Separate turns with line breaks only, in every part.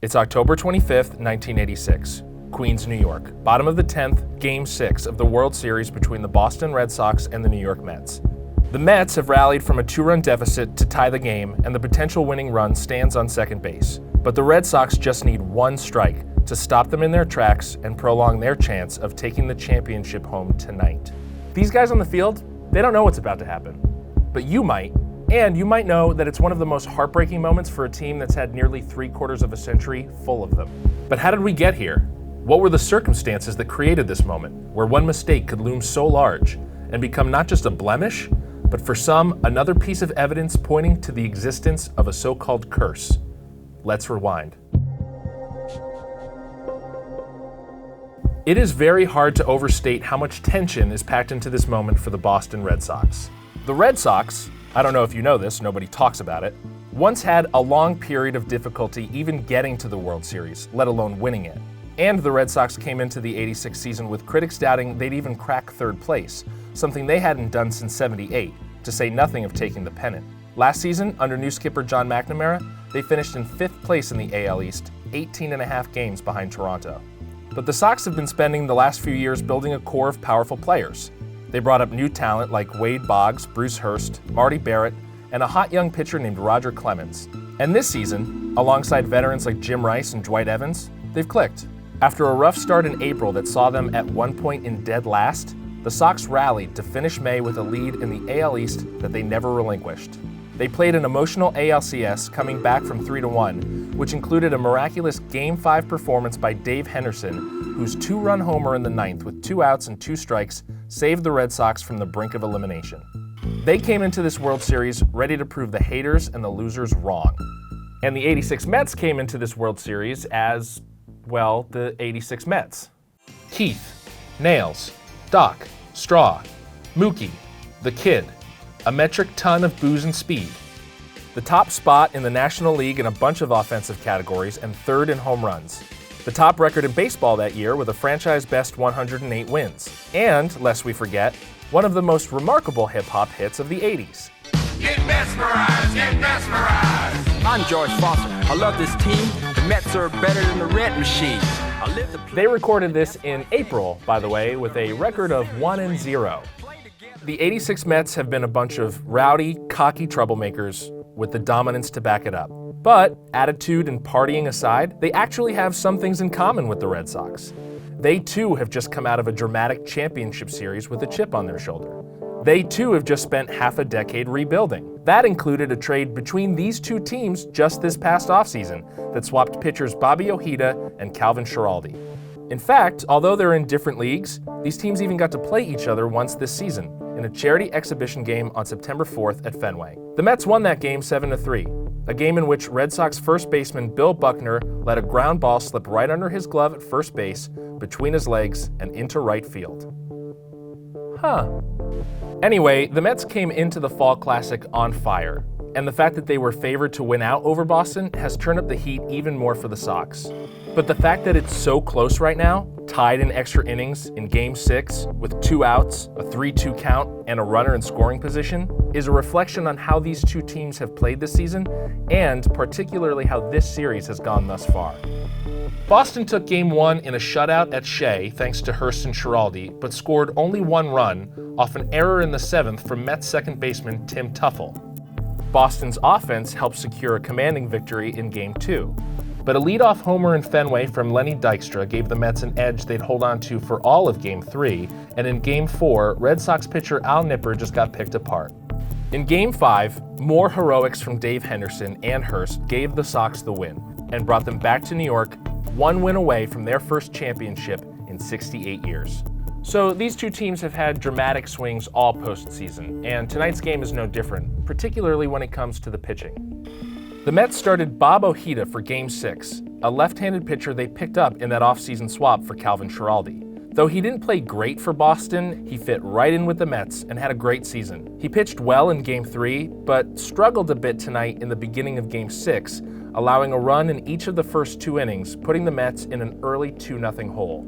It's October 25th, 1986, Queens, New York. Bottom of the 10th, Game 6 of the World Series between the Boston Red Sox and the New York Mets. The Mets have rallied from a 2-run deficit to tie the game, and the potential winning run stands on second base. But the Red Sox just need one strike to stop them in their tracks and prolong their chance of taking the championship home tonight. These guys on the field, they don't know what's about to happen. But you might. And you might know that it's one of the most heartbreaking moments for a team that's had nearly 3/4 of a century full of them. But how did we get here? What were the circumstances that created this moment, where one mistake could loom so large and become not just a blemish, but for some, another piece of evidence pointing to the existence of a so-called curse? Let's rewind. It is very hard to overstate how much tension is packed into this moment for the Boston Red Sox. The Red Sox, I don't know if you know this, nobody talks about it, once had a long period of difficulty even getting to the World Series, let alone winning it. And the Red Sox came into the '86 season with critics doubting they'd even crack third place, something they hadn't done since '78, to say nothing of taking the pennant. Last season, under new skipper John McNamara, they finished in 5th place in the AL East, 18.5 games behind Toronto. But the Sox have been spending the last few years building a core of powerful players. They brought up new talent like Wade Boggs, Bruce Hurst, Marty Barrett, and a hot young pitcher named Roger Clemens. And this season, alongside veterans like Jim Rice and Dwight Evans, they've clicked. After a rough start in April that saw them at one point in dead last, the Sox rallied to finish May with a lead in the AL East that they never relinquished. They played an emotional ALCS, coming back from 3-1, which included a miraculous Game 5 performance by Dave Henderson, whose 2-run homer in the 9th with 2 outs and 2 strikes saved the Red Sox from the brink of elimination. They came into this World Series ready to prove the haters and the losers wrong. And the '86 Mets came into this World Series as, well, the '86 Mets. Keith, Nails, Doc, Straw, Mookie, the Kid, a metric ton of booze and speed. The top spot in the National League in a bunch of offensive categories and 3rd in home runs. The top record in baseball that year with a franchise-best 108 wins. And, lest we forget, one of the most remarkable hip-hop hits of the '80s.
Get mesmerized, get mesmerized.
I'm George Foster. I love this team. The Mets are better than the Red Machine.
They recorded this in April, by the way, with a record of 1-0. The '86 Mets have been a bunch of rowdy, cocky troublemakers with the dominance to back it up. But attitude and partying aside, they actually have some things in common with the Red Sox. They too have just come out of a dramatic championship series with a chip on their shoulder. They too have just spent half a decade rebuilding. That included a trade between these two teams just this past offseason that swapped pitchers Bobby Ojeda and Calvin Schiraldi. In fact, although they're in different leagues, these teams even got to play each other once this season in a charity exhibition game on September 4th at Fenway. The Mets won that game 7-3, a game in which Red Sox first baseman Bill Buckner let a ground ball slip right under his glove at first base, between his legs, and into right field. Anyway, the Mets came into the Fall Classic on fire, and the fact that they were favored to win out over Boston has turned up the heat even more for the Sox. But the fact that it's so close right now, tied in extra innings in Game 6 with 2 outs, a 3-2 count, and a runner in scoring position, is a reflection on how these two teams have played this season, and particularly how this series has gone thus far. Boston took Game 1 in a shutout at Shea thanks to Hurst and Schiraldi, but scored only 1 run off an error in the 7th from Mets second baseman Tim Tuffle. Boston's offense helped secure a commanding victory in Game 2. But a leadoff homer in Fenway from Lenny Dykstra gave the Mets an edge they'd hold on to for all of Game 3, and in Game 4, Red Sox pitcher Al Nipper just got picked apart. In Game 5, more heroics from Dave Henderson and Hurst gave the Sox the win, and brought them back to New York, 1 win away from their first championship in 68 years. So these two teams have had dramatic swings all postseason, and tonight's game is no different, particularly when it comes to the pitching. The Mets started Bob Ojeda for Game 6, a left-handed pitcher they picked up in that offseason swap for Calvin Schiraldi. Though he didn't play great for Boston, he fit right in with the Mets and had a great season. He pitched well in Game 3, but struggled a bit tonight in the beginning of Game 6, allowing a run in each of the first 2 innings, putting the Mets in an early 2-0 hole.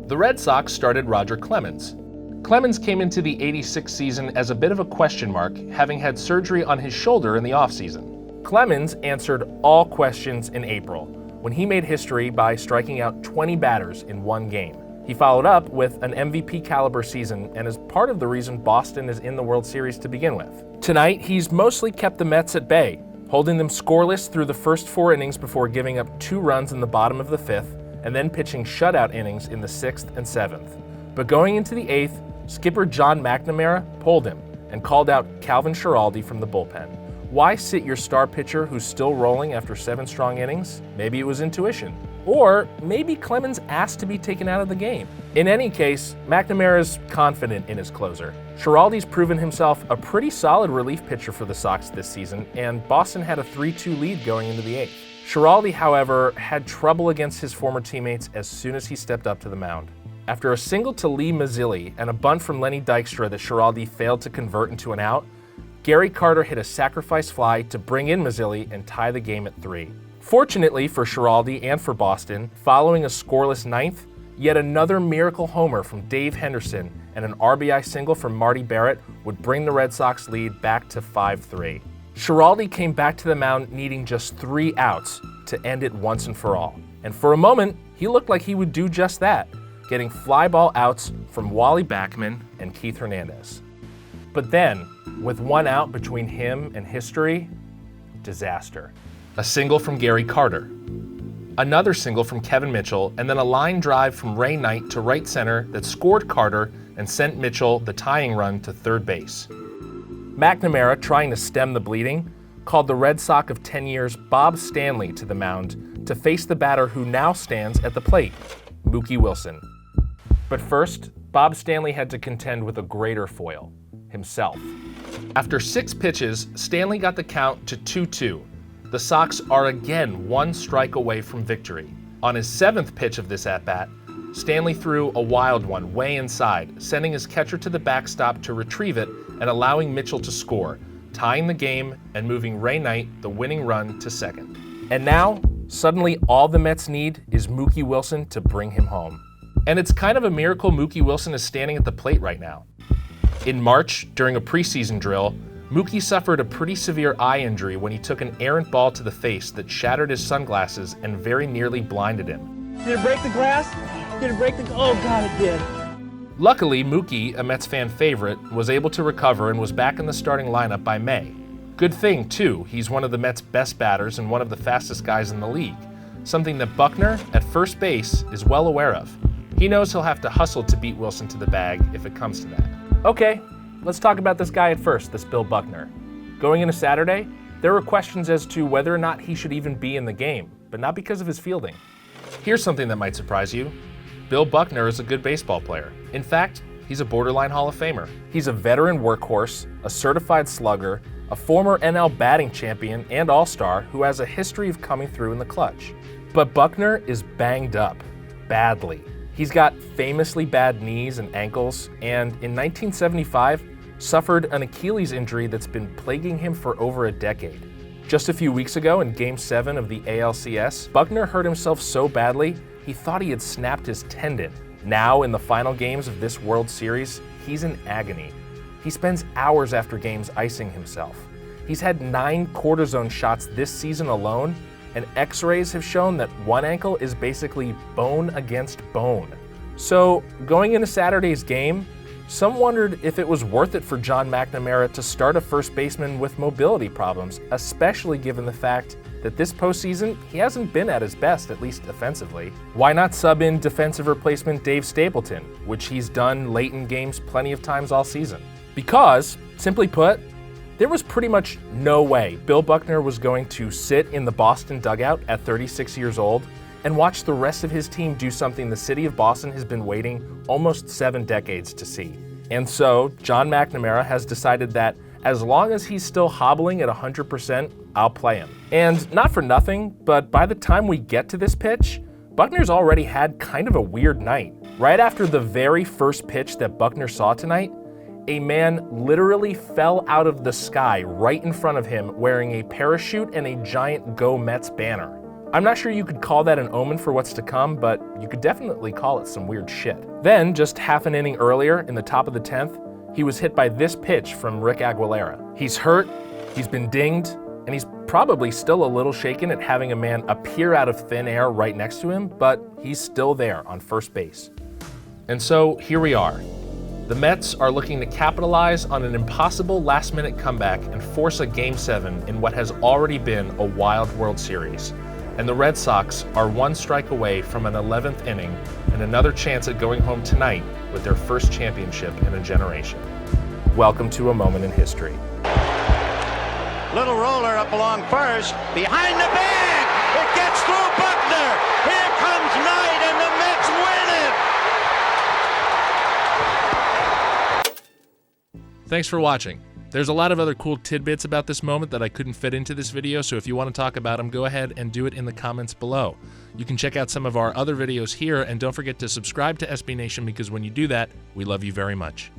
The Red Sox started Roger Clemens. Clemens came into the '86 season as a bit of a question mark, having had surgery on his shoulder in the offseason. Clemens answered all questions in April, when he made history by striking out 20 batters in one game. He followed up with an MVP-caliber season and is part of the reason Boston is in the World Series to begin with. Tonight, he's mostly kept the Mets at bay, holding them scoreless through the first 4 innings before giving up 2 runs in the bottom of the 5th, and then pitching shutout innings in the 6th and 7th. But going into the 8th, skipper John McNamara pulled him and called out Calvin Schiraldi from the bullpen. Why sit your star pitcher who's still rolling after 7 strong innings? Maybe it was intuition. Or maybe Clemens asked to be taken out of the game. In any case, McNamara's confident in his closer. Schiraldi's proven himself a pretty solid relief pitcher for the Sox this season, and Boston had a 3-2 lead going into the 8th. Schiraldi, however, had trouble against his former teammates as soon as he stepped up to the mound. After a single to Lee Mazzilli and a bunt from Lenny Dykstra that Schiraldi failed to convert into an out, Gary Carter hit a sacrifice fly to bring in Mazzilli and tie the game at 3. Fortunately for Schiraldi and for Boston, following a scoreless 9th, yet another miracle homer from Dave Henderson and an RBI single from Marty Barrett would bring the Red Sox lead back to 5-3. Schiraldi came back to the mound needing just 3 outs to end it once and for all. And for a moment, he looked like he would do just that, getting fly ball outs from Wally Backman and Keith Hernandez. But then, with 1 out between him and history, disaster. A single from Gary Carter, another single from Kevin Mitchell, and then a line drive from Ray Knight to right center that scored Carter and sent Mitchell the tying run to third base. McNamara, trying to stem the bleeding, called the Red Sox of 10 years Bob Stanley to the mound to face the batter who now stands at the plate, Mookie Wilson. But first, Bob Stanley had to contend with a greater foil, himself. After 6 pitches, Stanley got the count to 2-2. The Sox are again 1 strike away from victory. On his 7th pitch of this at-bat, Stanley threw a wild one way inside, sending his catcher to the backstop to retrieve it and allowing Mitchell to score, tying the game and moving Ray Knight the winning run to second. And now, suddenly all the Mets need is Mookie Wilson to bring him home. And it's kind of a miracle Mookie Wilson is standing at the plate right now. In March, during a preseason drill, Mookie suffered a pretty severe eye injury when he took an errant ball to the face that shattered his sunglasses and very nearly blinded him.
Did it break the glass? Did it break the... Oh, God, it did.
Luckily, Mookie, a Mets fan favorite, was able to recover and was back in the starting lineup by May. Good thing, too, he's one of the Mets' best batters and one of the fastest guys in the league, something that Buckner, at first base, is well aware of. He knows he'll have to hustle to beat Wilson to the bag if it comes to that. Okay, let's talk about this guy at first, this Bill Buckner. Going into Saturday, there were questions as to whether or not he should even be in the game, but not because of his fielding. Here's something that might surprise you. Bill Buckner is a good baseball player. In fact, he's a borderline Hall of Famer. He's a veteran workhorse, a certified slugger, a former NL batting champion and all-star who has a history of coming through in the clutch. But Buckner is banged up, badly. He's got famously bad knees and ankles, and in 1975, suffered an Achilles injury that's been plaguing him for over a decade. Just a few weeks ago in Game 7 of the ALCS, Buckner hurt himself so badly, he thought he had snapped his tendon. Now, in the final games of this World Series, he's in agony. He spends hours after games icing himself. He's had 9 cortisone shots this season alone, and x-rays have shown that one ankle is basically bone against bone. So, going into Saturday's game, some wondered if it was worth it for John McNamara to start a first baseman with mobility problems, especially given the fact that this postseason, he hasn't been at his best, at least offensively. Why not sub in defensive replacement Dave Stapleton, which he's done late in games plenty of times all season? Because, simply put, there was pretty much no way Bill Buckner was going to sit in the Boston dugout at 36 years old and watch the rest of his team do something the city of Boston has been waiting almost 7 decades to see. And so, John McNamara has decided that as long as he's still hobbling at 100%, I'll play him. And not for nothing, but by the time we get to this pitch, Buckner's already had kind of a weird night. Right after the very first pitch that Buckner saw tonight, a man literally fell out of the sky right in front of him wearing a parachute and a giant Go Mets banner. I'm not sure you could call that an omen for what's to come, but you could definitely call it some weird shit. Then, just half an inning earlier, in the top of the 10th, he was hit by this pitch from Rick Aguilera. He's hurt, he's been dinged, and he's probably still a little shaken at having a man appear out of thin air right next to him, but he's still there on first base. And so here we are. The Mets are looking to capitalize on an impossible last-minute comeback and force a Game 7 in what has already been a wild World Series. And the Red Sox are one strike away from an 11th inning and another chance at going home tonight with their first championship in a generation. Welcome to a moment in history.
Little roller up along first, behind the bag, it gets through Buckner, here comes Knight and the Mets win it!
Thanks for watching. There's a lot of other cool tidbits about this moment that I couldn't fit into this video, so if you want to talk about them, go ahead and do it in the comments below. You can check out some of our other videos here, and don't forget to subscribe to SB Nation because when you do that, we love you very much.